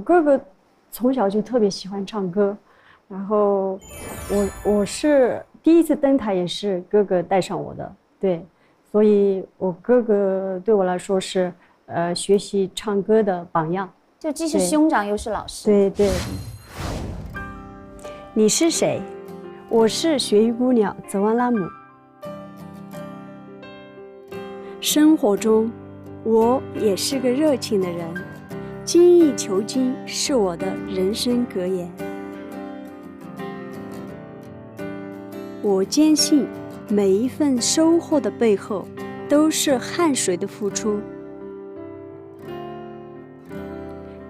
哥哥从小就特别喜欢唱歌，然后我是第一次登台也是哥哥带上我的，对，所以我哥哥对我来说是学习唱歌的榜样。就既是兄长又是老师。对对。你是谁？我是雪域姑娘泽旺拉姆。生活中，我也是个热情的人，精益求精是我的人生格言。我坚信，每一份收获的背后，都是汗水的付出。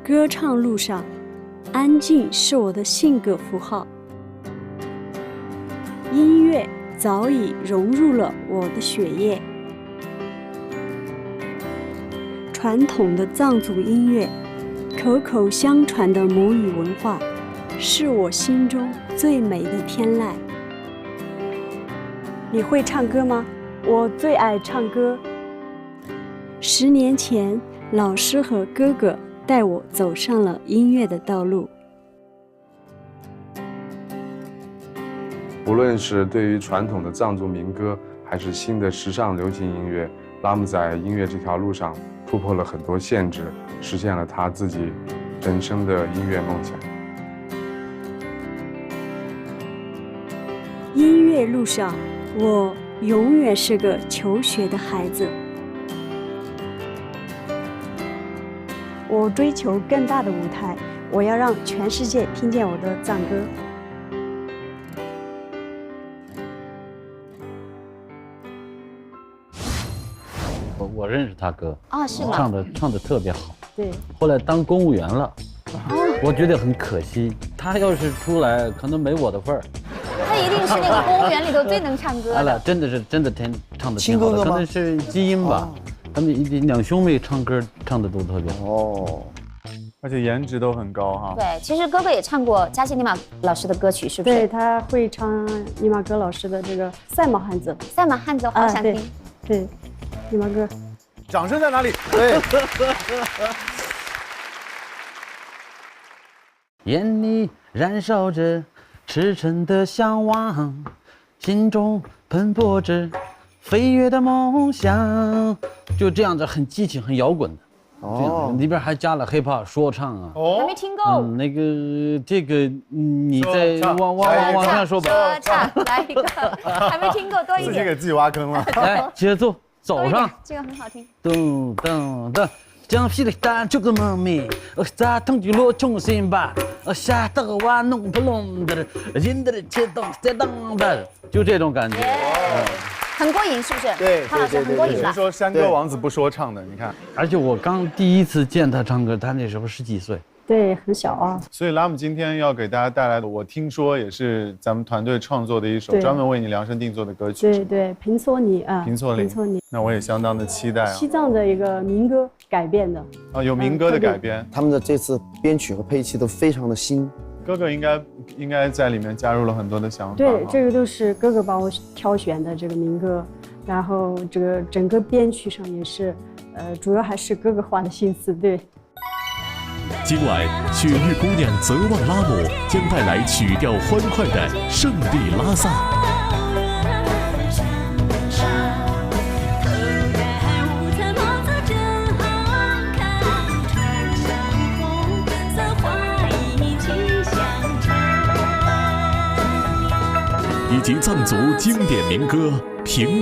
歌唱路上，安静是我的性格符号。音乐早已融入了我的血液。传统的藏族音乐，口口相传的母语文化，是我心中最美的天籁。你会唱歌吗？我最爱唱歌。10年前，老师和哥哥带我走上了音乐的道路。无论是对于传统的藏族民歌，还是新的时尚流行音乐，拉姆在音乐这条路上突破了很多限制，实现了他自己人生的音乐梦想。音乐路上，我永远是个求学的孩子。我追求更大的舞台，我要让全世界听见我的藏歌。我认识他哥啊，是吗？唱的特别好。对。后来当公务员了，我觉得很可惜。他要是出来，可能没我的份儿。他一定是那个公务员里头最能唱歌的。真的唱的挺好的，可能是基因吧。他们两兄妹唱歌唱的都特别好。哦，而且颜值都很高哈。对，其实哥哥也唱过加西尼玛老师的歌曲，是不是？对，他会唱尼玛歌老师的这个《赛马汉子》。赛马汉子，我好想听。对，尼玛歌。掌声在哪里？对。眼里燃烧着赤诚的向往，心中喷薄着飞跃的梦想，就这样子很激情、很摇滚的。哦，里边还加了 hiphop 说唱啊。哦，还没听够。那个这个你再往上说吧。说唱，来一个，还没听够，多一点。自己给自己挖坑了。来，节奏走上。这个很好听。噔噔噔。将霹雳弹就个梦寐，在通缉落重心吧，下到瓦弄不弄的，人的切动在动的，就这种感觉，很过瘾，是不是？对，潘老师很过瘾吧？说山歌王子不说唱的，你看。而且我刚第一次见他唱歌，他那时候10几岁。对，很小啊。所以拉姆今天要给大家带来的，我听说也是咱们团队创作的一首专门为你量身定做的歌曲。对对，平措尼啊，平措尼。那我也相当的期待啊。西藏的一个民歌改编的。啊，有民歌的改编。他们的这次编曲和配器都非常的新。哥哥应该在里面加入了很多的想法。对，这个都是哥哥帮我挑选的这个民歌，然后这个整个编曲上也是，主要还是哥哥花的心思，对。今晚，雪域姑娘泽旺拉姆将带来曲调欢快的圣地拉萨。以及藏族经典民歌《平》。